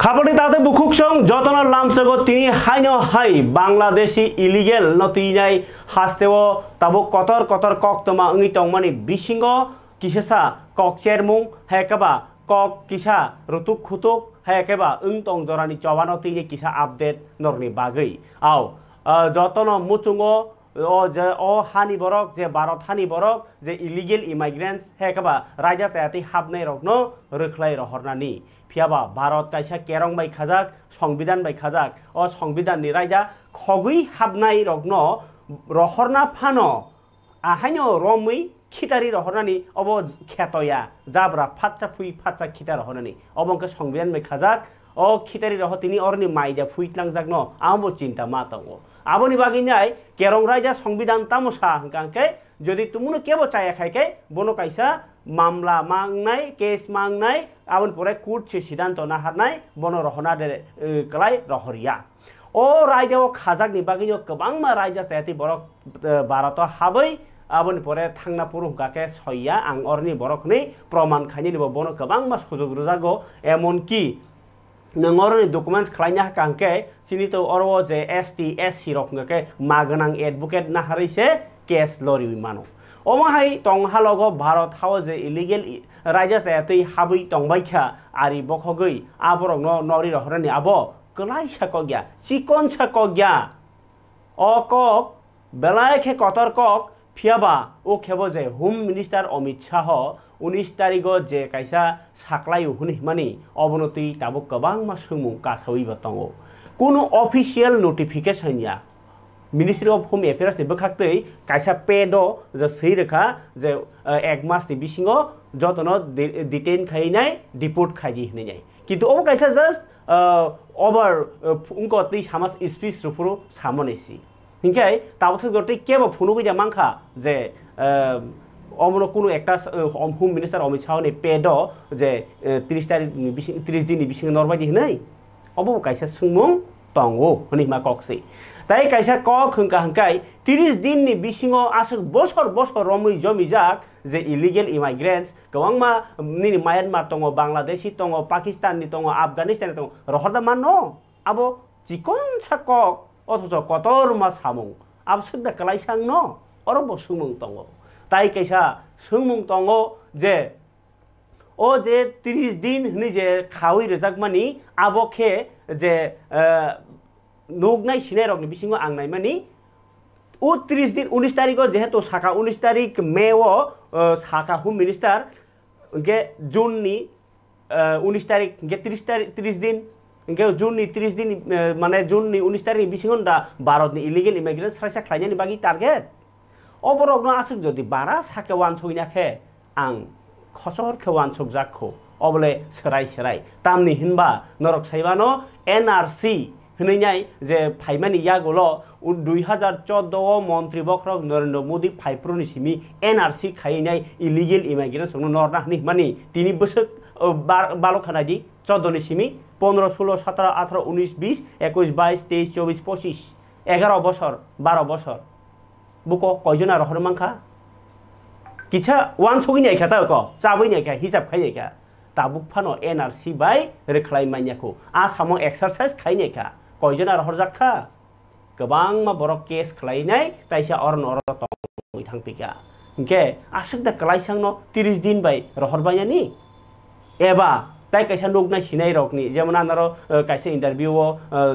খাবারটি তাতে বুকুকসং যতন লামসগো তিনি হাইনো হাই বাংলাদেশি ইলিগেল নতিনাই হাস্তেও তাবো কতর কতর কক্তমা ওই টংমানি বিসিঙ্গ কিসেসা কক চেরমুং হেকেবা কক কিসা রুতুক খুতুক হেকেবা ওই টং জরানি চবানো তিনি কিসা আপডেট নরনি বাগৈ আও যতন মুচুঙ্গো ও হানি বরক যে ভারত হানি বরক যে ইলিগেল ইমাইগ্রেন্টস হেকেবা রাইজা সায়াতি হাবনাই রকनो रोख्लाय रहरनानि फियाबा भारत कायसा केरं बाय खाजाक संविधान बाय खाजाक ओ संविधान नि रायजा खगै हाबनाय रकनो रहरना फानो आहायनो रमै खिटारि रहरनानि अब खेतया जाब्रा फाच्चा फुइ फाच्चा खिटा रहरनानि अबंके संविधान बाय खाजाक ओ खिटारि रह तिनि अरनि माइजा फुइतलांजाकनो आमबो चिन्ता मा दङो आबोनि बागिनाय केरं रायजा संविधान तामसा हंकांके যদি তুমুনো কেবো চায়া খাইকে বনো কাইসা মামলা মাংनाय কেস मांगनाय आबन परे कोर्ट से सिद्धांत ना हारनाय बनो रहना दे कलाय रहरिया ओ रायजाव खाजाकनि बागिनो गोबांमा रायजा सायाति बरक भारत हाबै आबन परे थांना पुरुंगाके सयया आं अरनि बरकनि प्रमाण खायनि बनो गोबांमा सुजुग रुजागो एमन कि नंगरनि डकुमेन्ट्स खलायना कांके सिनितो अरवो जे एसटी एससी रकंगे मागनां एडवोकेट ना हारैसे केस लरि मानो ओमाहाय टं हालगो भारत हाव जे इलिगेल रायजा सायातै हाबै टंबायखा आरि बखगै आबरंग नरि रहरनि आबो कलाय साकग्या चिकन साकग्या अकक बेलायखे कतरकक फियाबा ओ खेबो जे होम मिनिस्टार अमित शाह 19 तारिखो जे कायसा साक्लाय हुनि मानि अबनति ताबो गोबां मा सोमु कासावै बतंगो कुनु अफिशियल नोटिफिकेशन या मिनिस्ट्री अफ होम एफेयर्स नि बखाक्तै कायसा पेड जे सै रेखा जे एक मास नि बिसिङो जतन डिटेन खाइनाय डिपोर्ट खाइदि हनै किन्तु अब कायसा जस्ट ओवर उनको तै समाज स्पीच रुफुरु सामनेसि हिंखाय ताबो गतै केबो फुनु गया मांखा जे अमनो कुनु एकटा होम मिनिस्टार अमित शाह नि पेड जे 30 दिन नि बिसिङ नरबायदि हनै अब कायसा सुंमुं तंगो हनै मा कक्सै ताई कायसा कक हंका हंकाय 30 दिन नि बिसिङो आसक बसर बसर रमै जमिजाक जे इलिगेल इमाइग्रेंट्स गोबांमा नि म्यानमार दङ बांलादेशी दङ पाकिस्तान नि दङ आफगानिस्तान दङ रहरदा मानो आबो चिकन साकक अथच कतर मा सामुं आब सुद्दा कलायसां न अरब सुमुं दङ ताई कायसा सुमुं दङ जे ओ जे 30 दिन हनि जे खावै रजाक मानि आबखे जे नोगनाय सिनाय रकनि बिसिङो आंनाय मानि ओ 30 दिन 19 तारिखो जेहेतु साका 19 तारिख मेओ साका होम मिनिस्टार के जून नि 19 तारिख के 30 दिन के जून नि 30 दिन माने जून नि 19 तारिख बिसिङो दा भारत नि इलिगेल इमिग्रेंट सायसा खायनायनि बागि टारगेट अबरगनो आसक जदि बारा साके वान सयनाखे आं खसर खेवान सकजाखौ अबले सराय सराय तामनि हिनबा नरक साइबानो एनआरसी हनैनाय जे फाइमानि यागोल 2014 मन्त्री बख्रक नरेन्द्र मोदी फाइप्रनि सिमी एनआरसी खायनाय इलिगेल इमिग्रेंट संनो नरना हनि मानि तिनि बोसोर बालो खानादि 14 नि सिमी 15 16 17 18 19 20 21 22 23 24 25 11 বছর 12 বছর बुको कयजना रहर मांखा किछा वान सगिनाय खाता क चाबैनाय का हिसाब खायनाय का ताबुक फानो एनआरसी बाय रेखलाय मान्याखौ आसामाव एक्सारसाइज खायनाय का कयजना रहर जाखा गोबां मा बरक केस खालायनाय ताइसा अरन अर तंगै थांपिका के आसुकदा कलायसांनो 30 दिन बाय रहर बायनानि एबा ताई कैसा नोगनाय सिनाय रकनि जेमन आनारो कैसे interview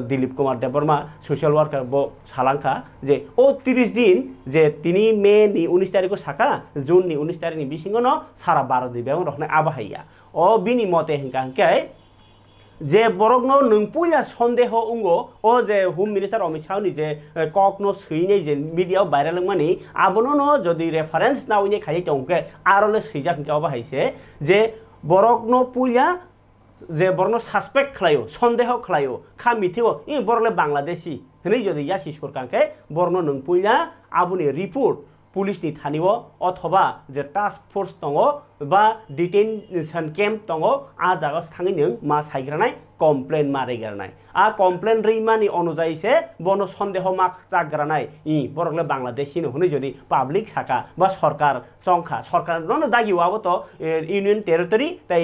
Dilip Kumar Debbarma social worker बो सालांखा जे ओ 30 दिन जे तिनी मे नि 19 तारिखो साका जून नि 19 तारिख नि बिसिङो न सारा 12 दिन बेयाव रखनाय आबाहाया ओ बिनि मते हिंका हिंकाय जे बरगनो नोंपुया सन्देह उंगो ओ जे होम मिनिस्टार अमित शाह नि जे ककनो सैनाय जे मीडिया भाइरल मानि आबनो न जदि रेफरेंस नावनि खाइ तंके आरले सैजाक हिंका बाहायसे जे बरगनो पुया जे बरनो सस्पेक्ट खलायो सन्देह खलायो खा मिथिगो इ बरले बांलादेशी हनै जदि यासि सरकारके बरनो नों पुया आबुनि रिपोर्ट पुलिस नि थानिवो अथवा जे टास्क फोर्स दङ बा डिटेनशन कैम्प दङ आ जागा थाङै नों मा साइग्रानाय কমপ্লেন মারিগারনাই কমপ্লেন রিমানি অনুযায়ী সে বন সন্দেহ মাক চাকগ্রানাই বরকলে বাংলাদেশি হনে যদি পাবলিক শাখা বা সরকার সংখ্যা সরকার দাগিও আবো তো ইউনিয়ন টেরিটরি তাই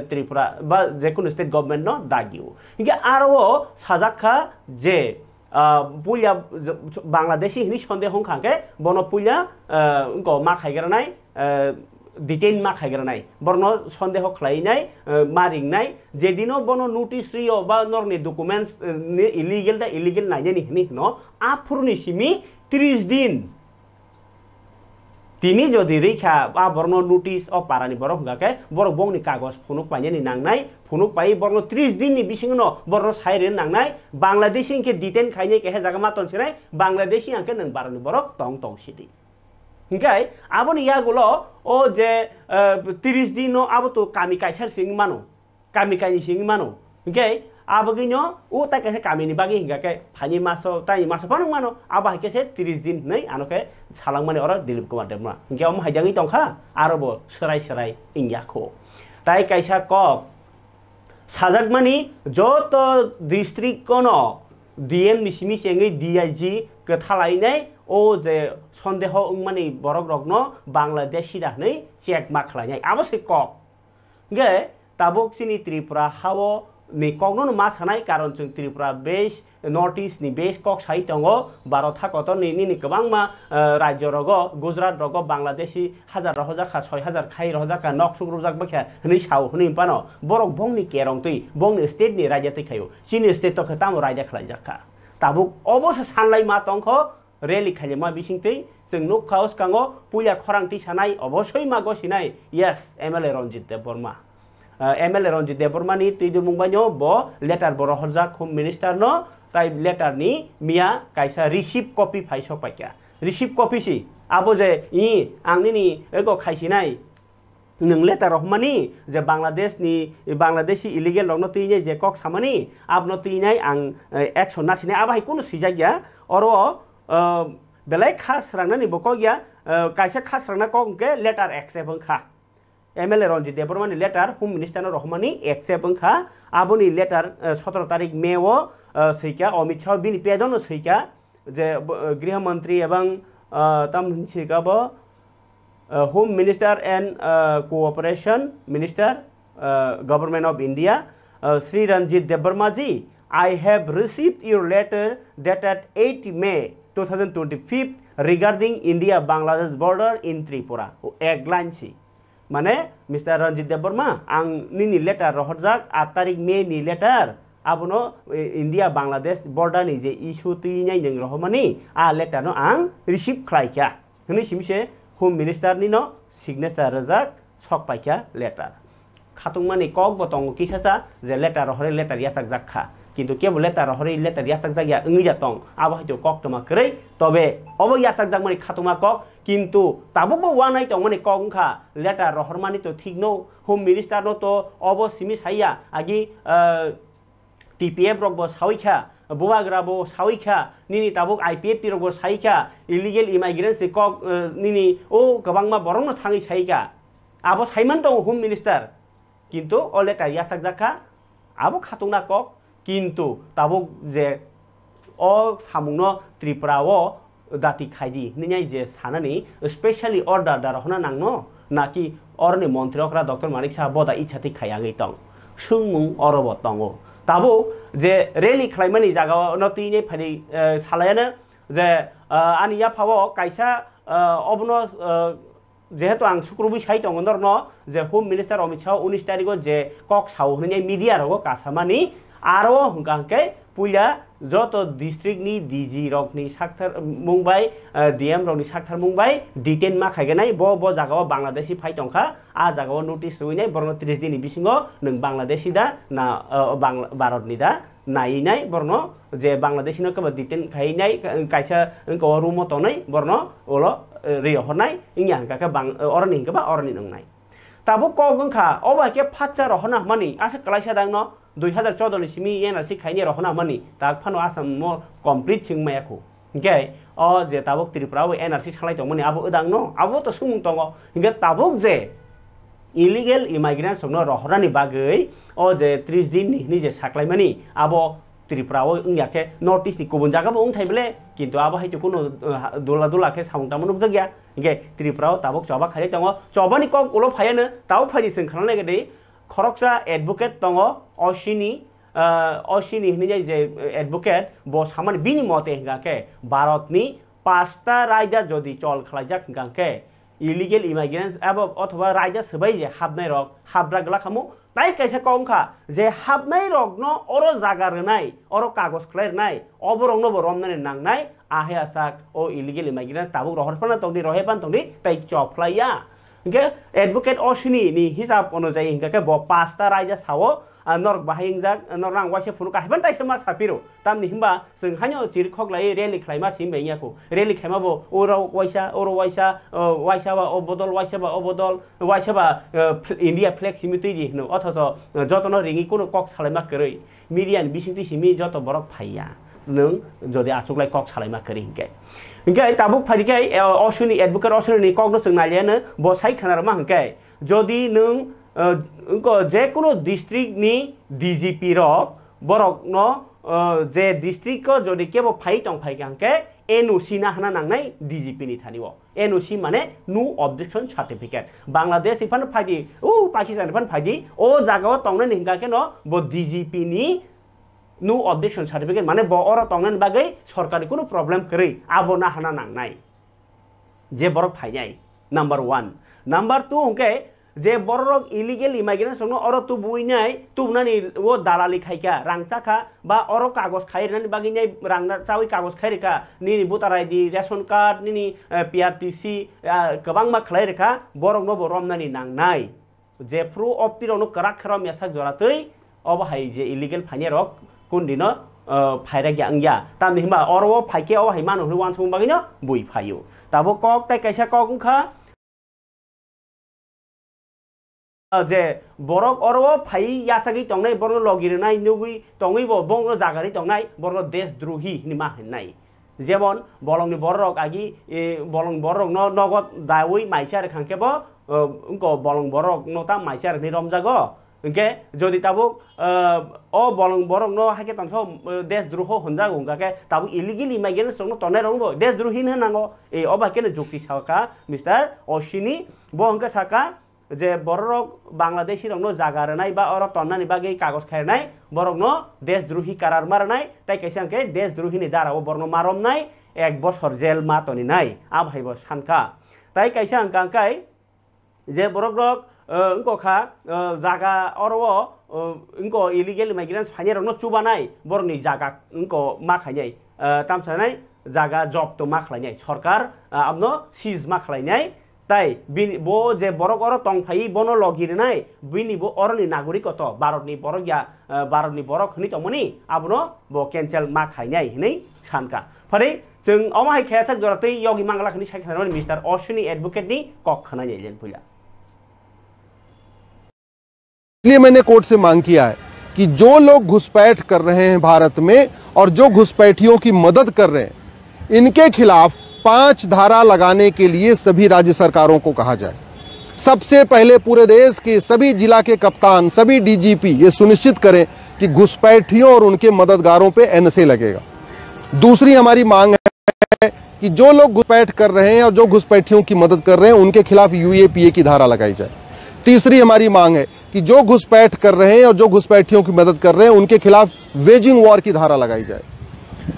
ত্রিপুরা বা যে কোনো স্টেট গভর্নমেন্ট দাগিও কিন্তু আরও সাজাক্ষা যে পুলিয়া বাংলাদেশি হিনি সন্দেহ খাকে বন পুলিয়া মা খাইগ্রানাই ডিটেইন মা খাইগ্রানাই বর্ণ সন্দেহ খাইনাই মারিংনাই যেদিনও বন নোটিস রিও বা নরনি ডকুমেন্টস ইলিগেল নাইনি হিনি ন আফুরনি সিমি 30 দিন তিনি যদি রেখা বা বর্ণ নোটিস ও পারানি বরফ গাকে বড় বংনি কাগজ ফুনুক পাইনি নাংনাই ফুনুক পাই বর্ণ 30 দিননি বিসিংন বর্ণ সাইরেন নাংনাই বাংলাদেশি ইনকে ডিটেন খাইনি কেহে জায়গা মাতন সিরাই বাংলাদেশি আঙ্কে নং বারানি বরফ টং টং সিদি হিংকাই আবনি ইয়াগুলো ও যে 30 দিন আবো তো কামি কাইসার সিং মানো কামি কাইনি সিং মানো হিংকাই আবগিনো ও তা কেসে কামিনি বাগি হিংগাকে ফানি মাসো তাই মাসো পানং মানো আবা কেসে 30 দিন नै আনকে সালাং माने अर दिलीप कुमार देवमा हिंगे अम हाइजांगि तंखा आरोबो सराय इंगियाखो ताई काइसा कक साजाकमानि जत डिस्ट्रिक्ट कोनो डीएम निसिमि सेंगै डीआईजी कथालायनाय ओ जे सन्देह माने बरक रगनो बांग्लादेशी दाहनै चेक मा खालायनाय आबसे कक हिंगे ताबुक सिनि त्रिपुरा हावो नि कगनो मा सानाय कारण जों त्रिपुरा बेस नर्थ इस्ट नि बेस कक साइ दंगो भारत थाकत नि गोबां मा राज्य रग गुजरात रग बांग्लादेशी हजार रहजाखा 6000 खाइ रहजाखा नक्सुक रजाक बाख्या हनै साव हनै पानो बरक बंनि केरं तै बंनि स्टेट नि राज्य तै खायो सिनि स्टेट तक ताम राज्य खलाय जाखा ताबुक अबस सानलाय मा तंखो रेली खाले मा बिसिंतै जों नुक खाउस कांगो पुलिया खरांथि सानाय अबसय मा गसिनाय यस एमएलए रंजित देबबर्मा एमएलए रंजित देबबर्मानि तैदु मुंबाइनो ब लेटार बर हरजाक होम मिनिस्टार न ताइ लेटार नि मिया काइसा रिसिभ कपि फाइस पाइका रिसिभ कपि सि आबो जे आंनि नि एगो खाइसिनाय नों लेटार रहमानि जे बांग्लादेशी इलिगेल लगनो तैने जे कक सामानि आबनो तैनाय आं एक्शन नासिनाय आबाहाय कुनु सिजागिया अरो बेलाय खासरांनानि बको गया काइसा खासरांना कके लेटार एक्सेप्ट खा एमएलए रंजित देबबर्मानि लेटार होम मिनिस्टार रहमानि एक्सेप्ट खा आबोनि लेटार 17 तारिख मे ओ सैका अमित शाह बिनि पेदन सैका जे गृह मंत्री एवं तम सैकाबो home minister and cooperation minister government of India Shri Ranjit Debbarma ji I have received your letter dated 8 May 2025 regarding India-Bangladesh border in Tripura. एक लाइन सी माने मिस्टर रंजित देबबर्मा आं निनि लेटार रहरजाक 8 तारिख मे नि लेटार आबनो इंडिया बांग्लादेश बॉर्डर नि जे इशू तैनाय जों रहमानि आ लेटार नो आं रिसीव खालायखा हनै सिमसे होम मिनिस्टार नि नो सिगनेचार रजाक सक पाइखा लेटार खातुंमानि कक बतंग किसासा जे लेटार हरे लेटार यासाक जाखा किन्तु केवल लेटार हरे लेटार यासाक जागिया ओंगि जातंग आबो हयतो कक तमा करै तबे अबो यासाक जागमानि खातुमा कक किन्तु ताबो वानाय तंगमानि ककखा लेटार रहरमानि तो ठीक नो होम मिनिस्टार नो तो अबो सिमि साइया आगि टीपीएफ रगबो सावैखा बुवाग्राबो सावैखा निनि ताबुक आईपीएफ ति रगबो साइखा इलिगेल इमाइग्रेन्ट्स कक निनि ओ गोबांमा बरंनो थाङै साइखा आबो साइमान दं होम मिनिस्टार किन्तु अ लेटार यासाक जाखा आबो खातुंना कक किन्तु ताबुक जे अ सामुंनो त्रिपुराओ दाति खाइदि निनाय जे सानानि स्पेशली अर्डार दारहना नांनो नाकि अरनि मन्त्री अक्रा डॉक्टर मानिक साहा बदा इच्छाति खायागै तं सुंमुं अरब तंगो ताबो जे रेली खालायमानि जागा नतिने फारि सालायानो जे आनि या फावो काइसा अबनो जेहेतु आं सुक्रुबि साइ दंगनर न जे होम मिनिस्टार अमित शाह 19 तारिखो जे कक साव होननाय मिडिया रगो कासामानि आरो हुंकांके पुलिया जत डिस्ट्रिक्ट नि DG रगनि साक्थार Mumbai DM रगनि साक्थार Mumbai detain मा खायगनाय ब जागाव बांग्लादेशी फाइ दंखा आ जागाव नोटिस होइनाय बरनो 30 दिननि बिसिङो नों बांग्लादेशी दा ना भारतनि दा नायनाय बरनो जे बांग्लादेशीनो कबा डिटेन खायनाय काइसा को रुमो तनै बरनो ओलो रियो हरनाय इङा हांकाके अरनि हिंकबा अरनि नंनाय ताबो कगंखा अबाके फाच्चा रहना मानि आसे कलाइसा दांनो 2014 नि सिमि एनआरसी खाइने रहना मानि ताक फानो आसाम मो कमप्लीट सिंमायाखो हिंके अ जे ताबुक त्रिपुराव एनआरसी सालाय दंमोन आबो उदांनो आबो तो सुमुं दङ हिंके ताबुक जे इलिगेल इमाइग्रेंट संनो रहरानि बागै ओ जे 30 दिन नि जे साख्लायमानि आबो त्रिपुराओ इंयाखे नॉर्थ ईस्ट नि गुबुन जागाबो उंथाइबले किन्तु आबो हायतो कोनो दुला दुला के साउंटामन उबजगिया इंगे त्रिपुराओ ताबक चबा खाले दङ चबानि कक उलो फायनो ताव फायदि जों खालामनाय गदे खरकसा एडवोकेट दङ अशिनि हनि जे एडवोकेट बो सामानि बिनि मते हिंगाके भारतनि 5टा रायजा जदि चल खालायजाक हिंगाके इलिगेल इमाइग्रेंट्स अथवा रायजा सबाई जे हाबनाय रक हाबरा गला खामु ताई कैसे कमखा जे हाबनाय रक न अरो जागा रनाय अरो कागज खलायनाय अबरंग न बरमनाय नांनाय आहे आसाक ओ इलिगेल इमाइग्रेंट्स ताबु रहरफाना तंदि रहेपान तंदि ताई चफ्लाया इंगे एडवोकेट अशिनि नि हिसाब अनुसार हिंगाके ब 5टा रायजा सावो नरक बाहायजाक नरनां वासे फुनु काहबन ताइसे मा सापिरो ताम निहिमबा जों हान्यो चिरखक लाई रेली खलायमा सिमबैयाखौ रेली खायमाबो ओरो वाइसा वाइसाबा ओ बदल वाइसाबा ओ बदल वाइसाबा इंडिया फ्लैग सिमिति दि नो अथस जतन रिंगि कोनो कक सालायमा करै मिडियान बिसिंति सिमि जत बरक फाइया नों जदि आसुकलाय कक सालायमा करै हिंके ताबुक फादिकै अशुनि एडवोकेट अशुनि कक न जों नालियानो बसाइ खानार मा हिंके जदि नों उनको जे कोनो डिस्ट्रिक्ट नि डीजीपी रक बरक न जे डिस्ट्रिक्ट को जदि केबो फाइ टं फाइ गांके एनओसी ना हना नांनाय डीजीपी नि थानिवो एनओसी माने no objection certificate Bangladesh Irfan फाइदि ओ पाकिस्तान इफान फाइदि ओ जागाव टंने हिंगाके न बो डीजीपी नि नो ऑब्जेक्शन सर्टिफिकेट माने बो और टंने बागै सरकारनि कोनो प्रॉब्लम करै आबो ना हना नांनाय जे बरक फाइनाय नंबर 1 नंबर 2 हुके जे बरक इलिगेल इमाइग्रेंट संनो और तु बुइनाय तुनानि वो दालाली खायका रांचाखा बा और कागज खायरनानि बागिनाय रांना चावै कागज खायरेखा नि भोटार आईडी रेशन कार्ड नि पीआरटीसी गोबां मा खायरेखा बरक न बरमनानि नांनाय जे प्रू अपतिरनो कराक खरा मेसाक जरातै अबहाय जे इलिगेल फाइने रक कुनदिनो फायरा ग्यांग्या ताम निमा औरवो फाइके अबहाय मानो हुवान सम बागिनो बुइ फायो ताबो कक ताय कैसा ककखा जे बरक अरवो फाइ यासागि तंनाय बरन लगिरनाय नुगि तंगै बंग जागारि तंनाय बरन देशद्रोही नि मा होननाय जेमन बलंनि बरक आगि बलं बरक न नगद दावै माइसार खांकेबो उनको बलं बरक नता माइसार नि रमजागो इंके जदि ताबो ओ बलं बरक न हाके तंखौ देशद्रोह होनजागो हुंगाके ताबो इलिगेल इमाइग्रेंट संनो तनाय रंगो देशद्रोही न नांगो ए अबाकेन जुक्ति साका मिस्टर अशिनि बो हंके साका जे बरक बांग्लादेशी रंगनो जागारनाय बा और तन्नानि बागै कागज खायरनाय बरकनो देशद्रोही करार मारनाय ताइ कैसे अंके देशद्रोही नि दाराव बरनो मारमनाय 1 बछर जेल मातनि नाय आबहायबो सानखा ताइ कैसे अंकाय जे बरक उनको खा जागा औरवो उनको इलिगेल इमाइग्रेंट्स फाइने रंगनो चुबानाय बरनि जागा उनको मा खायनाय तामसानाय जागा जब तो मा खालायनाय सरकार आबनो सीज मा खालायनाय ताई बो जे बरक और तंफाई बनो लगिरनाय बिनि बो अरनि नागरिकत भारतनि बरक हनि तमनि आबनो बो कैंसेल मा खायनाय हनै सानका फरे जों अमाहाय खेयासक जरतै योगी मांगलाखनि सायखनाय मिस्टर अश्विनी एडवोकेट नि कक खनाय जेन फुला इसलिए मैंने कोर्ट से मांग किया है कि जो लोग घुसपैठ कर रहे हैं भारत में और जो घुसपैठियों की मदद कर रहे हैं इनके खिलाफ 5 धारा लगाने के लिए सभी राज्य सरकारों को कहा जाए। सबसे पहले पूरे देश के सभी जिला के कप्तान, सभी डीजीपी ये सुनिश्चित करें कि घुसपैठियों और उनके मददगारों पे एनएसए लगेगा। दूसरी हमारी मांग है कि जो लोग घुसपैठ कर रहे हैं और जो घुसपैठियों की मदद कर रहे हैं उनके खिलाफ यूएपीए की धारा लगाई जाए। तीसरी हमारी मांग है कि जो घुसपैठ कर रहे हैं और जो घुसपैठियों की मदद कर रहे हैं उनके खिलाफ वेजिंग वॉर की धारा लगाई जाए।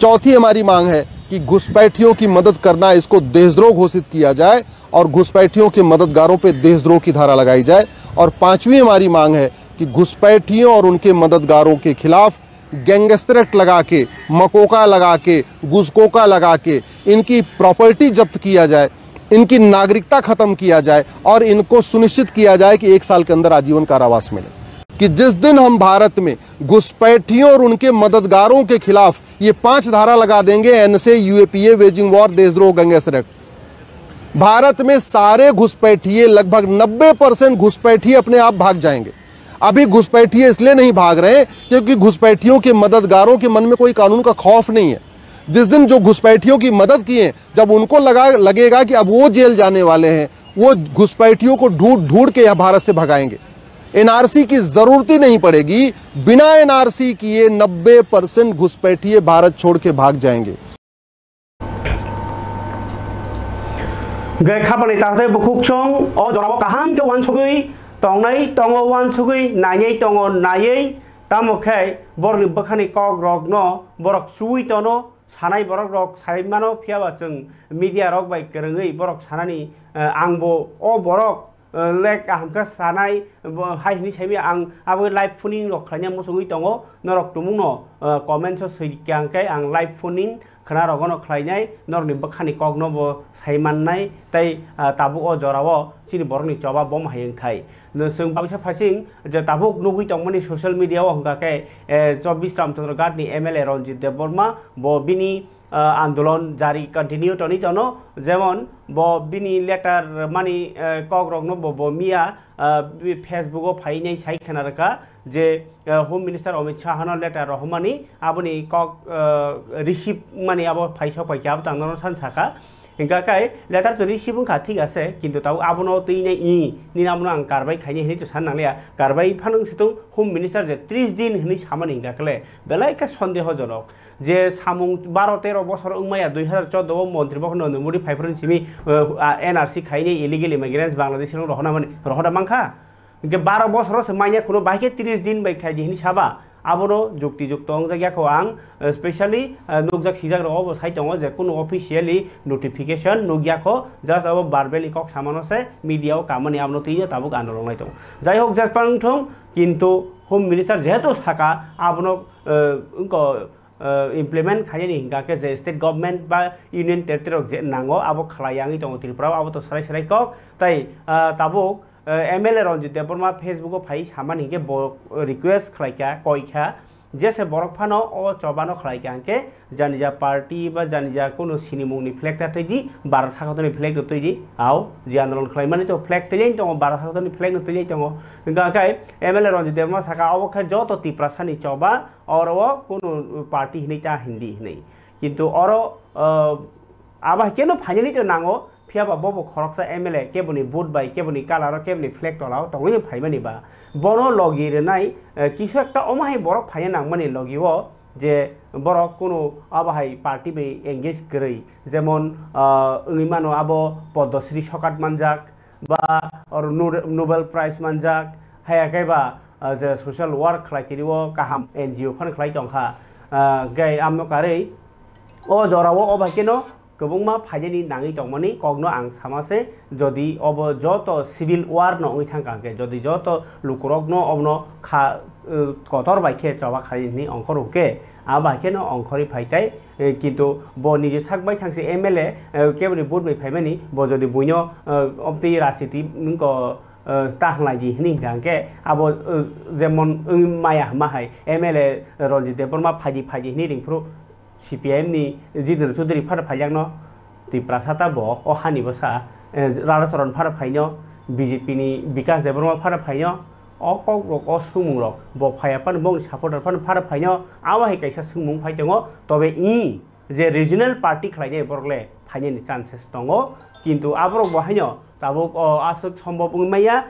चौथी हमारी मांग है कि घुसपैठियों की मदद करना इसको देशद्रोह घोषित किया जाए और घुसपैठियों के मददगारों पे देशद्रोह की धारा लगाई जाए। और पांचवी हमारी मांग है कि घुसपैठियों और उनके मददगारों के खिलाफ गैंगस्टर एक्ट लगा के, मकोका लगा के, घुसकोका लगा के इनकी प्रॉपर्टी जब्त किया जाए, इनकी नागरिकता खत्म किया जाए और इनको सुनिश्चित किया जाए कि 1 साल के अंदर आजीवन कारावास मिले। कि जिस दिन हम भारत में घुसपैठियों और उनके मददगारों के खिलाफ ये 5 धारा लगा देंगे, एनएसए, यूएपीए, वेजिंग वॉर, देशद्रोह, गैंगस्टर एक्ट, भारत में सारे घुसपैठिए लगभग 90% घुसपैठिए अपने आप भाग जाएंगे। अभी घुसपैठिए इसलिए नहीं भाग रहे क्योंकि घुसपैठियों के मददगारों के मन में कोई कानून का खौफ नहीं है। जिस दिन जो घुसपैठियों की मदद किए, जब उनको लगेगा कि अब वो जेल जाने वाले हैं, वो घुसपैठियों को ढूंढ ढूंढ के यह भारत से भगाएंगे। एनआरसी की जरूरत ही नहीं पड़ेगी। बिना एनआरसी किए 90% घुसपैठिए भारत छोड़ के भाग जाएंगे। गे खापनि ताते बुखुक चों ओ जराबो काहाम के वान छुगै तंगनै तंगो वान छुगै नायै तंगो नायै तामोखै बरनि बखानि कक रक न बरक सुइ तनो सानाय बरक रक साइमानो फियाबा जों मिडिया रक बाय गोरोङै बरक सानानि आंबो अ बरक लेक आमका सानाय हाइनि साइबि आं आबो लाइभ फुनिं रक खायना मोसुगै तंगो नरक तुमुं न कमेन्ट सैक्यांकै आं लाइभ फुनिं खना रगनो खायनाय नरनि बखानि कक न बो साइमाननाय तै ताबु अ जराबो सिनि बरनि चबा बम हायं थाय जों बांसा फासिं जे ताबुक नुगै तंमनि सोशल मीडिया हंगाके 24 रामचंद्र गाटनि एमएलए रंजित देबबर्मा ब बिनि आंदोलन जारी कंटिन्यू टनि तनो जेमन ब बिनि लेटार मानि कक रगनो ब मिया फेसबुको फाइनै साइ खनारका जे होम मिनिस्टार अमित शाह न लेटार रहमानि आबनि कक रिसीव मानि आबो फाइसा फाइकाब तांनो सानसाका हिंगा काय लेटार तो रिसीव खा ठीक आसे किन्तु ताव आबनो तैने इ निनामनो आं कारबाय खायनि हेनि तो साननांलिया कारबाय फानों सितुं होम मिनिस्टार जे 30 दिन हेनि सामान हिंगा कले बेलायका सन्देहजनक जे सामुं 12-13 बছর उमाया 2014 मन्त्रि बखनो नमुरि फाइफरन सिमी एनआरसी खायनि इलिगेल इमिग्रेंट्स बांलादेश रं रहना माने रहदा मांखा के 12 बছर से माइया खुनो बाइके 30 दिन बाय खायनि हेनि साबा आबनो जुक्ति जुक्त जायगाखौ आं स्पेशली नुकजाक सिजाक रब साइट दङ जे कुनो अफिशियली नोटिफिकेशन नुगियाखौ जास्ट अब बारबेलि कक सामानसे मीडियाव कामनि आबनो तैयो ताबुक आन्दोलन दं जाय होक जापान थं किन्तु होम मिनिस्टार जेहेतु साका आबनो उनको इमप्लिमेंट खायनि हिंगाके जे स्टेट गवर्नमेंट बा यूनियन टेरिटरी जे नांगो आबो खलायांगि दङ त्रिपुरा आबो तो सराय सराय कक तै ताबुक एमएलए रंजित देबबर्मा फेसबुक फाइ सामान हिंगे रिक्वेस्ट खलाइका कयखा जेसे बरक फानो ओ चबानो खलाइका के जानिजा पार्टी बा जानिजा कोनो सिनिमुंनि फ्लेग तैदि 12 थाखानि फ्लेग तैदि आव जे आन्दोलन खलाइमानि तो फ्लेग तैलै दङ 12 थाखानि फ्लेग तैलै दङ गाकाय एमएलए रंजित देबबर्मा साका अबखा जतो तिप्रासानि चबा और वो कोनो पार्टी हिनैता हिंदी हिनै किन्तु और आबा केनो फाइनाली तो नांगो फियाबा बबो खरकसा एमएलए केबनि बुट बाय केबनि कालार केबनि फ्लेग तलाव तंगै फाइमानि बा बनो लगिरनाय किछु एकटा अमाय बरक फायना नांमानि लगिओ जे बरक कोनो आबाहाय पार्टी बे एंगेज करै जेमन ओइमानो आबो पद्मश्री सकात मानजाक बा और नोबेल प्राइज मानजाक हायाखैबा जे सोशल वर्क खालायतिरिओ काहाम एनजीओ फान खालाय दंखा गाय आमकारै ओ जरावो अबाकेनो गोबांमा फायनायनि नाङै दंमानि कगनो आं सामासे जदि अब जत सिविल वार न ओइ थांगाके जदि जत लुकरकनो अबनो खा कतर बाइखे चबा खायनि अंखरके आ बाइखेनो अंखरि फाइताय किन्तु ब निजे साकबाय थांसे एमएलए केबनि बुट मै फाइमानि ब जदि बुइनो अबति राजनीति नंको ताहलायदि हिनि गांके आबो जेमन माया माहाय एमएलए रंजित देबबर्मा फाइदि फाइदि हिनि रिंफ्रु सीपीएम नि जितेन्द्र चौधरी फार फाइलांनो त्रिप्रासाता ब अहानि बसा राधाचरण फार फाइनो बीजेपी नि विकास देबबर्मा फार फाइनो अ कक रक अ सुमुं रक ब फायापान बं सपोर्टार फार फाइनो आवाहि कैसा सुमुं फाइदोङो तबे इ जे रिजनल पार्टी खालायनाय बरले फाइनायनि चान्सेस दङ किन्तु आबरक बहायनो ताबुक आसुक सम्भव उमाया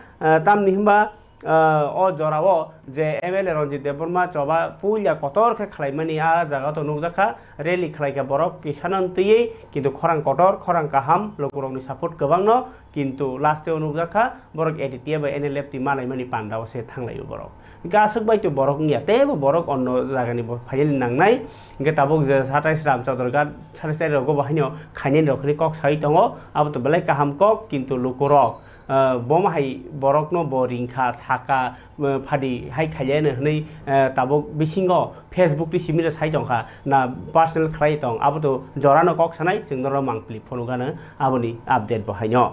तामनि हिमबा ओ जरावो जे एमएलए रंजित देबबर्मा चबा पुलिया कतर के खालायमानि आ जागा तो नुजाखा रेली खालायका बरक किसानन तैयै किन्तु खरां कतर खरां काहाम लोकरंनि सापर्ट गोबां न किन्तु लास्टआव नुजाखा बरक एडिटिया बा एनएलएफ ति मालायमानि पान्दाव से थांलायो बरक गासक बायतो बरक निया तेबो बरक अन्न जागानि फाइल नांनाय के ताबुक जे 27 रामचंद्र गाट 27 रगो बाहायनो खायनि रखनि कक साइ दङ आबो तो बेलाय काहाम कक किन्तु लोकरक बमाहाय बरकनो बरिंखा साका फादि हाय खायलेनो हनै ताबुक बिसिङो फेसबुक नि सिमिरा साइ दंखा ना पर्सनल खालाय दं आबो जरानो कक सानाय जोंनो मांक्लि फनुगानो आबोनि आपडेट बहायनो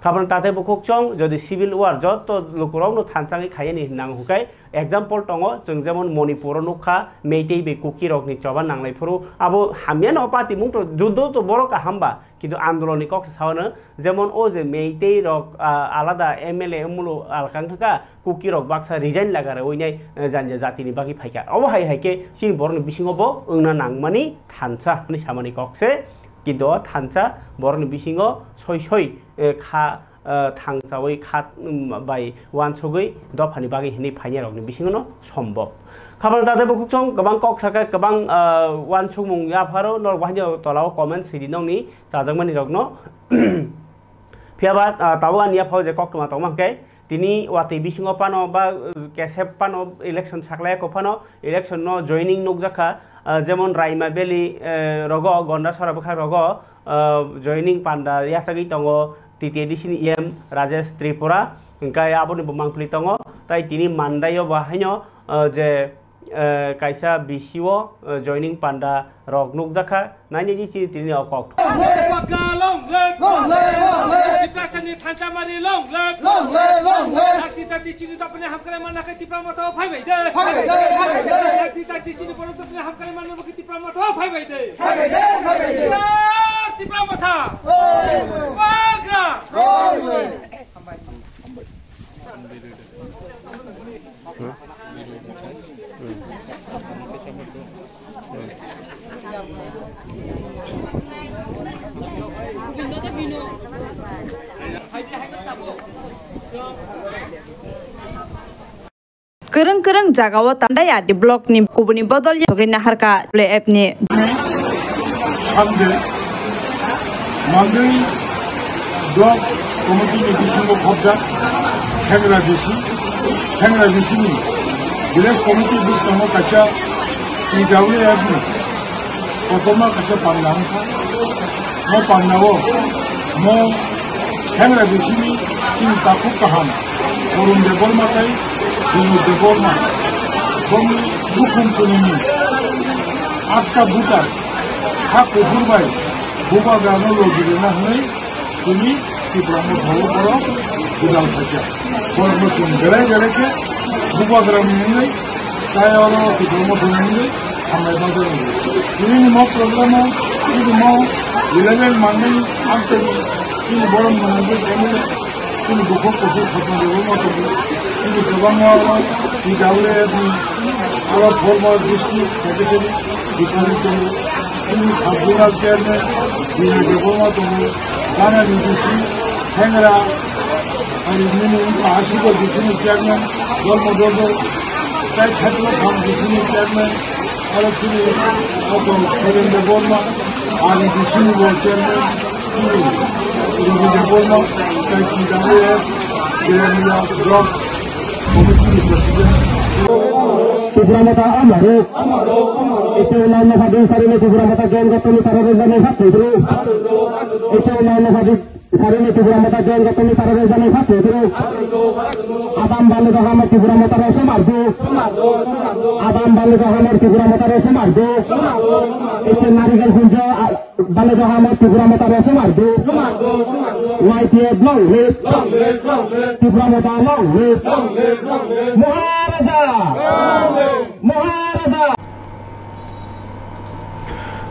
खाबन ताते बुकुक चं जदि सिविल वार जत लोकरनो थानचाङै खायनि नां हुकाय एग्जांपल दङ जों जेमन मणिपुर नुखा मेइतेइ बे कुकी रकनि चबा नांलायफोरु आबो हामियानो पार्टी मुंथ जुद्ध तो बरका हामबा किन्तु आन्दोलननि कक सावनो जेमन ओ जे मेइतेइ रक आलादा एमएलए मुलु आलकांथका कुकी रक बाक्सा रिजाइन लागारे ओइनाय जानजा जातिनि बागि फाइका अब हाय हायके सिं बरनि बिसिङबो ओंना नांमानि थानसा नि सामानि ककसे किन्तु थानसा बरनि बिसिङो सय सय खा थांजावै खात बाय वानसगै दफानि बागै हिनि फाइनाय रगनि बिसिङनो सम्भव खाबर दाते बुकुसं गोबां कक साका गोबां वानसुमुं याफारो नर बाहाय तलाव कमेन्ट सिरि नंनि जाजोंमानि रगनो फियाबा ताबो आनिया फाव जे कक तमा तमांके तिनी वाति बिसिङो पानो बा केसेप पानो इलेक्शन साकलाय को पानो इलेक्शन नो जॉइनिंग नुक जाखा जेमन राइमा बेली रगो गन्डा सराबखा रगो जॉइनिंग पान्डा यासागि तंगो टीटीडीसी एम राजेश त्रिपुरा इंकाय आबोनि बमांफली तंगो ताई तिनी मानदायो बाहायनो जे kaisa bisiwo joining panda rok nuk jakha naini ni chi tini okok long le diplasani thanchamari long le takti takti chini tapne hamkare manna ke tipra mata phai bai de takti takti chini poro tapne hamkare manna ke tipra mata phai bai de tipra mata bagra Kereng-kereng jagawa tandaya di blok ni kubuni bodol ya gina harka le app ni. Samde mandui blok komiti ni bisingo khobja Hemra Jesi ni village komiti bisingo kacha ni gaule app ni otoma kacha panglang mo pangnawo mo Hemra Jesi ni tin takuk kaham urun debol matai ini deborma kami hukum punimi atka buta hak kuburbai buba gano logi dena hai ini di brahmo bhavu paro budal bhaja brahmo chungere gere ke buba gram ini saya orang di brahmo punimi hamai bhaja ini mau program ini mau level mangin ante ini borom manage ini buku khusus apa deborma tu ini kebanyakan di daerah di awal formal district secretary di Kalimantan ini sabunat kerana di deborma tu karena di sini Hengera hari ini asik di sini kerana dormo saya cakap ham di sini kerana kalau sini atau kerana deborma hari di sini kerana ini deborma saya tidak lihat kerana blok Subramata Amaruk itu nama hadis sarine Subramata Jain Gotami Parabezane Satru itu nama hadis sarine Subramata Jain Gotami Parabezane Satru Adam Baluga Hamar Subramata Rasamardu Adam Baluga Hamar Subramata Rasamardu itu Narigal Kunjo Baluga Hamar Subramata Rasamardu YTF long live Subramata long live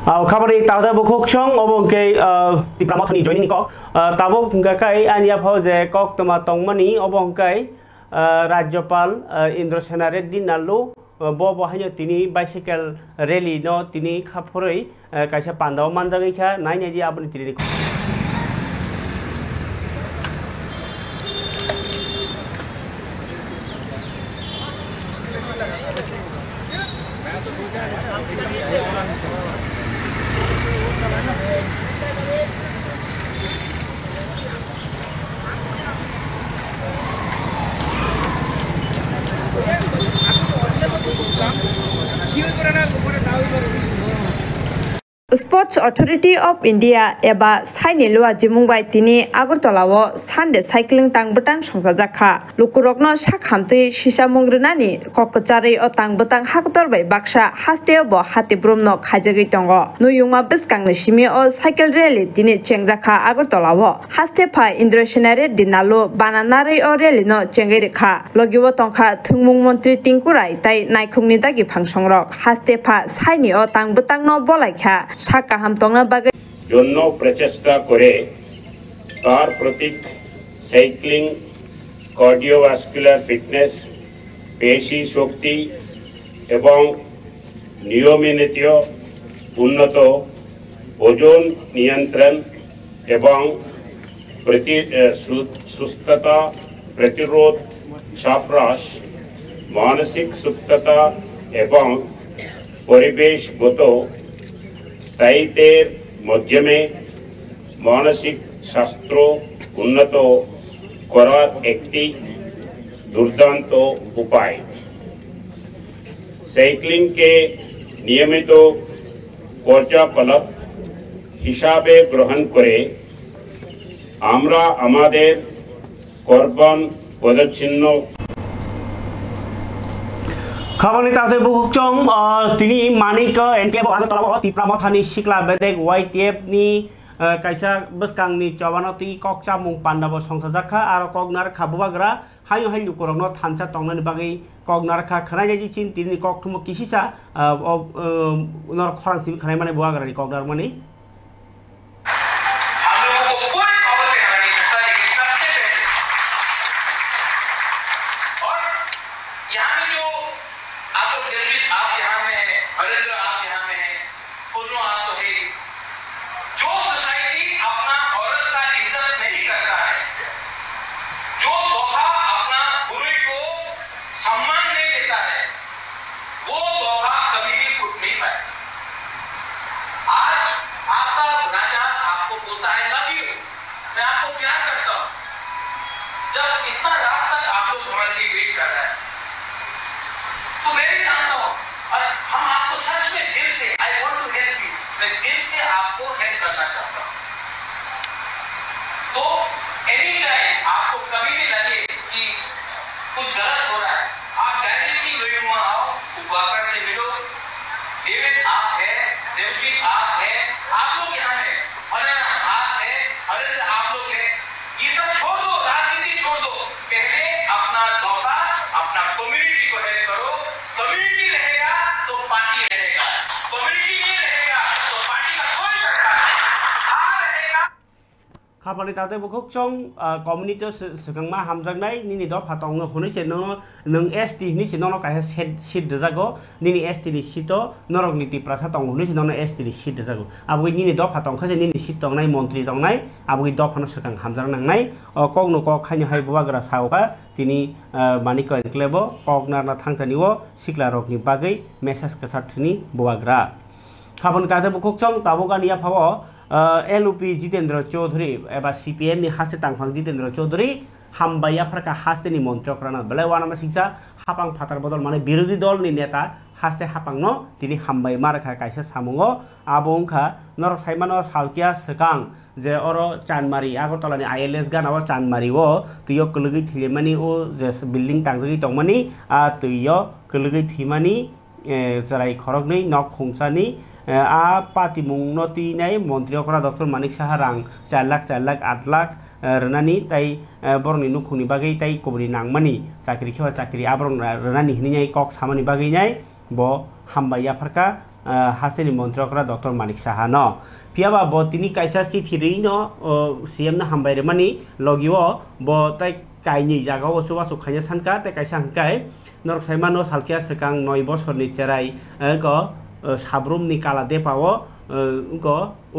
Kabar ini tahu tak buku song, obong ke di pramatoni join ini kok, tahu enggak kai ania pau je kok tematong mani obong kai Rajyapal Indra Sena Reddy nalu bawa hanya tini bicycle rally no tini kapurei kaisa pandau manjangi kah, naik aja apa ni tini. Sports Authority of India eba saini lua jimungbai tini Agartala Sunday cycling tangbetang songkajaka lukurokno sakhamtui sisa mungrinani kokchari o tangbetang haktor bai baksa hasteo bo hatibrumno khajagi tongo nuyungma biskangni simi o cycle rally tini chengjaka Agartala hastepa Indrasenare dinalu bananari o rally no chengerikha logibo tongkha thungmung mantri tingkurai tai naikhungni dagi phangsongrok hastepa saini o tangbetang no bolaikha জন্য প্রচেষ্টা করে তার প্রতীক cycling cardiovascular fitness পেশি শক্তি এবং নিয়মিত উন্নত ওজন নিয়ন্ত্রণ এবং সুস্থতা प्रतिरोध চাপহ্রাস मानसिक सुप्तता एवं परिवेशगत स्थायित्वेर माध्यमे मानसिक स्वास्थ्य उन्नत करार एकटी दुर्दान्त उपाय। साइक्लिंग के नियमित कार्याकलाप हिसाबे ग्रहण करे आमरा आमादेर कार्बन पदचिह्न खाबोनि ताते बुहुकचं तिनी मानिक एनक्लेव आगरतला तिप्रामथानि सिक्ला बेदेक वाइटिएफ नि कायसा बसकांनि चवानति कक्चा मुं पान्डाब संसाजाखा आरो कगनार खाबुबाग्रा हायो हायलु करनो थानसा तंगनानि बागै कगनार खा खनायजि चिन तिनि कक्थुमु किसिसा नर खरांसि खनाय माने बुआग्रानि कगनार माने खाबोनि ताते बुहुकचं कम्युनिटी सिगांमा हामजांनाय निनि द फातंग हुनैसे नों एसटी नि सिनो काहे सीट दजागो निनि एसटी नि सीटो नरक नीति प्रासा तंग हुनैसे ननो एसटी नि सीट दजागो आबुइ निनि द फातंग खाजे निनि सीट तंगनाय मंत्री तंगनाय आबुइ द फानो सिगां हामजां नांनाय कगनो क खायनो हाय बुवाग्रा सावका तिनि मानिक एनक्लेव कगनारना थांथानिओ सिक्ला रकनि बागै मेसेज कसाथनि बुवाग्रा खाबोनि ताते बुहुकचं ताबोगानिया फावो एलओपी जितेंद्र चौधरी एबा सीपीएम नि हास्ते तांफां जितेंद्र चौधरी हामबाया फरका हास्ते नि मंत्रियकराना बेलाय वानामा सिंसा हापां फातार बदल माने विरोधी दल नि नेता हास्ते हापांनो तिनि हामबाय मारखा कायसा सामुंगो आबुंखा नरक साइमानो सालकिया सकां जे अरो चानमारी आगरतलानि आईएलएस गानाव चानमारी ओ तुयो कलगै थिलेमानि ओ जे बिल्डिं तांजगै तंमानि आ तुयो कलगै थिमानि जराय खरगनै नक खुंसानि आ पार्टी मुंगनती नाय मंत्रियकरा डॉक्टर मानिक साहा रां 4 लाख 8 लाख रनानि ताई बरनि नुखुनि बागै ताई कबरी नांमानि चाकरि खेवा चाकरि आब्रन रनानि हिनिनाय कक सामानि बागै नाय ब हामबाया फरका हासेनि मंत्रियकरा डॉक्टर मानिक साहा न पियाबा ब तिनि कायसा चिठिरि न सीएम न हामबायरे मानि लगिओ ब ताई कायनि जागाव सुबासु खायनो सानका ताई कायसा हंकाय नरक साइमानो सालकिया सकां 9 बोसोरनि चेराय क साब्रुमनि काला देपाओ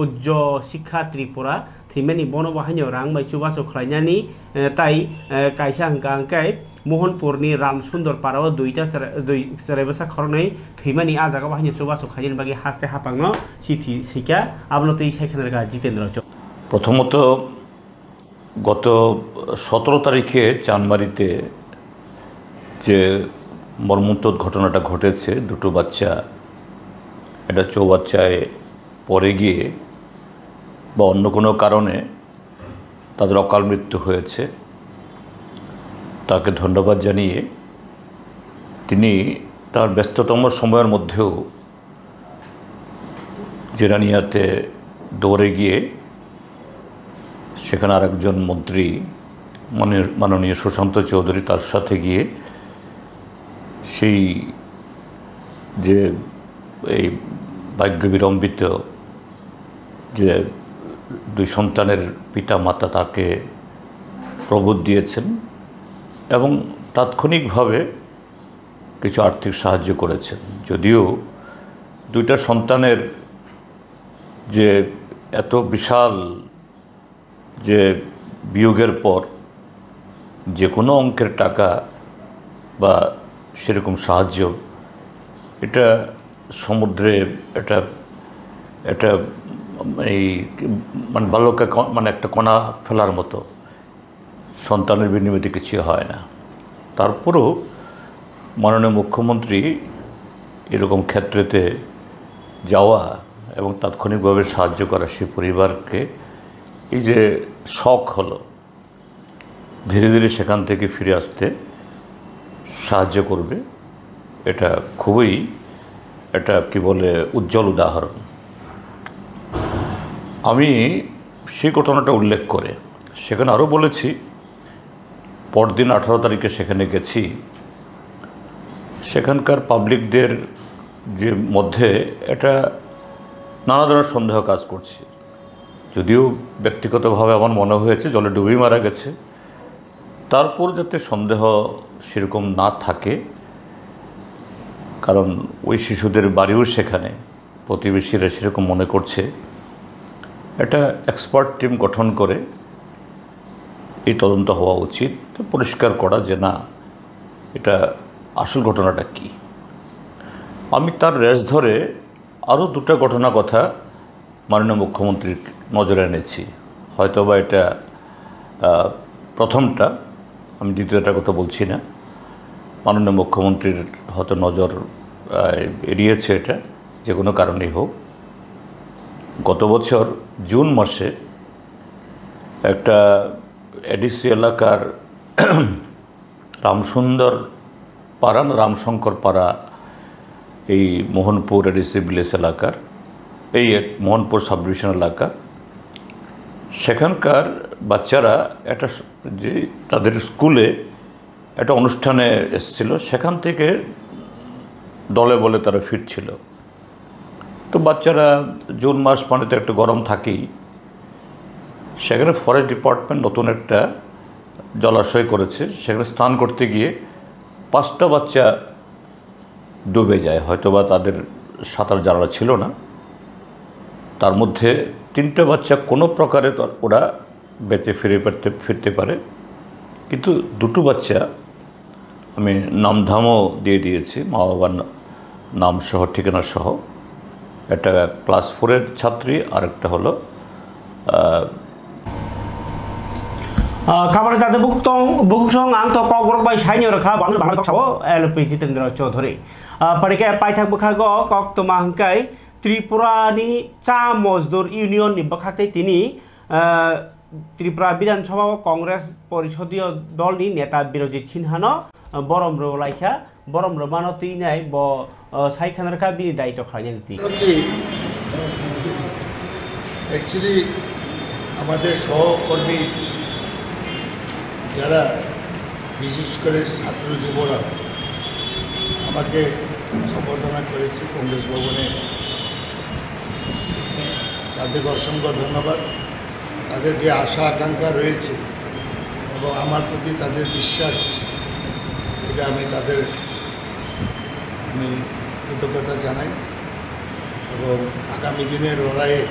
उज्ज शिक्षा त्रिपुरा थैमानि बनो बाहायनो रां मैसुबासो खलायनानि ताई कायसा हंकाय मोहनपुरनि राम सुंदर पाराओ दुईटा सेरायबसा खरनै थैमानि आ जागा बाहायनो सुबासो खायनि बागै हास्ते हापांनो चिठी सिका आबनो तै सायखानरगा जितेंद्र चौ प्रथमत गत 17 तारिखे चानमारीते जे मर्मन्तोद घटनाटा घटेছে দুটো বাচ্চা এটা চৌবাচ্চায় পড়ে গিয়ে বা অন্য কোনো কারণে তাদের অকাল মৃত্যু হয়েছে তাকে ধন্যবাদ জানিয়ে তিনি তার ব্যস্ততম সময়ের মধ্যেও জেরানিয়াতে দৌড়ে গিয়ে সেখানে আরেকজন মন্ত্রী মাননীয় সুশান্ত চৌধুরী তার সাথে গিয়ে সেই যে এই ভাগ্য বিড়ম্বিত যে দুই সন্তানের পিতা মাতা তাকে প্রবোধ দিয়েছেন এবং তাৎক্ষণিকভাবে কিছু আর্থিক সাহায্য করেছেন। যদিও দুইটা সন্তানের যে এত বিশাল যে বিয়োগের পর যে কোনো অঙ্কের টাকা বা সেরকম সাহায্য এটা সমুদ্রে এটা এটা এই মানে বালুকা মানে একটা কণা ফেলার মতো, সন্তানের বিনিময়ে কিছু হয় না। তারপরেও মাননীয় মুখ্যমন্ত্রী এরকম ক্ষেত্রেতে যাওয়া এবং তাৎক্ষণিকভাবে সাহায্য করা সেই পরিবারকে, এই যে শখ হলো, ধীরে ধীরে সেখান থেকে ফিরে আসতে সাহায্য করবে, এটা খুবই এটা কি বলে উজ্জ্বল উদাহরণ। আমি সেই ঘটনাটা উল্লেখ করে সেখানে আরও বলেছি, পরদিন 18 তারিখে সেখানে গেছি, সেখানকার পাবলিকদের যে মধ্যে এটা নানা ধরনের সন্দেহ কাজ করছে। যদিও ব্যক্তিগতভাবে আমার মনে হয়েছে জলে ডুবে মারা গেছে, তারপর যাতে সন্দেহ সেরকম না থাকে, কারণ ওই শিশুদের বাড়িও সেখানে, প্রতিবেশীরা সেরকম মনে করছে। একটা এক্সপার্ট টিম গঠন করে এই তদন্ত হওয়া উচিত, পরিষ্কার করা যে না এটা আসল ঘটনাটা কি। আমি তার রেশ ধরে আরও দুটো ঘটনা কথা মাননীয় মুখ্যমন্ত্রীর নজরে এনেছি। হয়তোবা এটা প্রথমটা, আমি দ্বিতীয়টার কথা বলছি না। মাননীয় মুখ্যমন্ত্রীর হয়তো নজর এড়িয়েছে এটা, যে কোনো কারণেই হোক। গত বছর জুন মাসে একটা এডিসি এলাকার রামসুন্দর পাড়া না রামশঙ্কর পাড়া, এই মোহনপুর এডিসি ভিলেজ এলাকার, এই মোহনপুর সাব ডিভিশন এলাকা, সেখানকার বাচ্চারা একটা যে তাদের স্কুলে একটা অনুষ্ঠানে এসেছিল, সেখান থেকে দলে বলে তারা ফিরছিল। তো বাচ্চারা জুন মাস মানে তো একটু গরম থাকেই, সেখানে ফরেস্ট ডিপার্টমেন্ট নতুন একটা জলাশয় করেছে, সেখানে স্নান করতে গিয়ে 5টা বাচ্চা ডুবে যায়। হয়তোবা তাদের সাঁতার জানা ছিল না, তার মধ্যে 3টে বাচ্চা কোনো প্রকারে ওরা বেঁচে ফিরতে পারে, কিন্তু 2টো বাচ্চা আমি নামধামও দিয়ে দিয়েছি, মা বাবার নাম সহ ঠিকানা সহ। একটা ক্লাস 4-এর ছাত্রী, আর একটা হলো খাবার যাতে বুকসং আং তো কগ্রক বাই সাইনি রখা বাংলা সাবো এলপি জিতেন্দ্র চৌধুরী পরীক্ষা পাই থাকবো খাগো কক তোমা হংকাই ত্রিপুরানি চা মজদুর ইউনিয়ন नि बखाते তিনি ত্রিপুরা বিধানসভা কংগ্রেস পরিষদীয় দলনি নেতা বিরোধী সিনহানো বরমর লাইখা বরমর মানো তিনাই ব সাইখানরখা বিনি দায়িত্ব খাইনি। অ্যাকচুয়ালি আমাদের সহকর্মী যারা বিশেষ করে ছাত্র যুবরা আমাকে সম্বর্ধনা করেছে কংগ্রেস ভবনে, তাদেরকে অসংখ্য ধন্যবাদ। তাদের যে আশা আকাঙ্ক্ষা রয়েছে এবং আমার প্রতি তাদের বিশ্বাস, এটা আমি কৃতজ্ঞতা জানাই। এবং আগামী দিনের লড়াইয়ে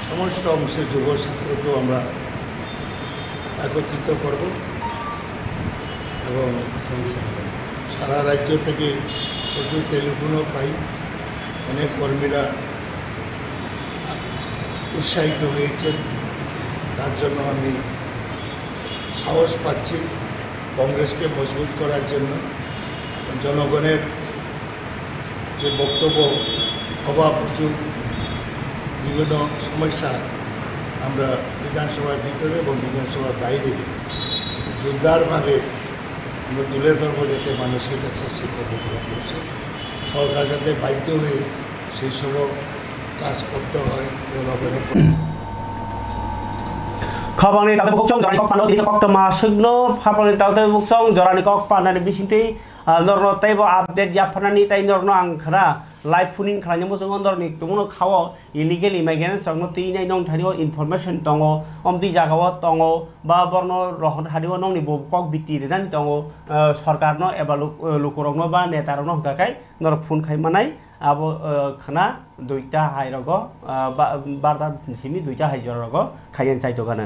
সমস্ত অংশের যুব ছাত্রকেও আমরা একত্রিত করব এবং সারা রাজ্য থেকে প্রচুর টেলিফোনও পাই, অনেক কর্মীরা উৎসাহিত হয়েছেন, তার জন্য আমি সাহস পাচ্ছি কংগ্রেসকে মজবুত করার জন্য। জনগণের যে বক্তব্য, অভাব অভিযোগ, বিভিন্ন সমস্যা আমরা বিধানসভার ভিতরে এবং বিধানসভার বাইরে জোরদারভাবে আমরা তুলে ধরবো, যাতে মানুষের কাছে সেই কথাগুলো পৌঁছে। সরকার যাতে বাধ্য হয়ে সেই সব কাজ করতে হয় জনগণের। খাবানি তাতে বুকসং জরানি কক পানো দিনে কক তমা সুগনো খাবানি তাতে বুকসং জরানি কক পানানি বিসিংতেই নরনো তাইবো আপডেট জাফানানি তাই নরনো आंखरा लाइव फुनिं खालामनो मोजां नरनि तुमनो खाव इलिगेल इमाइग्रेन्स संनो तिनाय नं थानियो इनफरमेशन दङो अमदि जागाव दङो बा बर्न रहन हादियो नंनि कक बिति रेनानि दङो सरकारनो एबा लुकुरगनो बा नेतारनो हकाकाय नर फुन खायमानाय आबो खाना दुइटा हाइरगो बारदा सिनि दुइटा हाइजरगो खायन साइतो गाना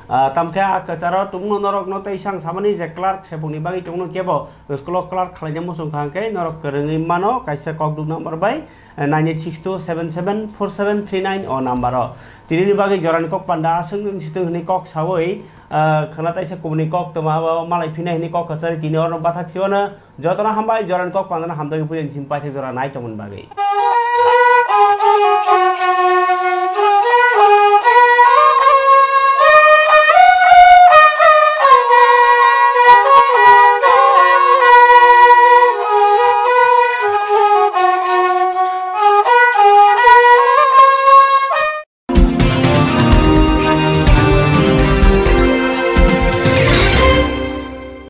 tamke akacharo tungno norok no tei sang samani je clerk sebungni bagi tungno kebo school clerk khalanya musung khangke norok kerengi mano kaisa kokdu number bai 9862774739 o number tini bagi joran kok panda asung situng ni kok sawoi khana taisa kumni kok toma malai phina ni kok kachari tini or bathak siwana jotona hambai joran kok pandana hamdagi pujen simpai the jora nai tomon bagi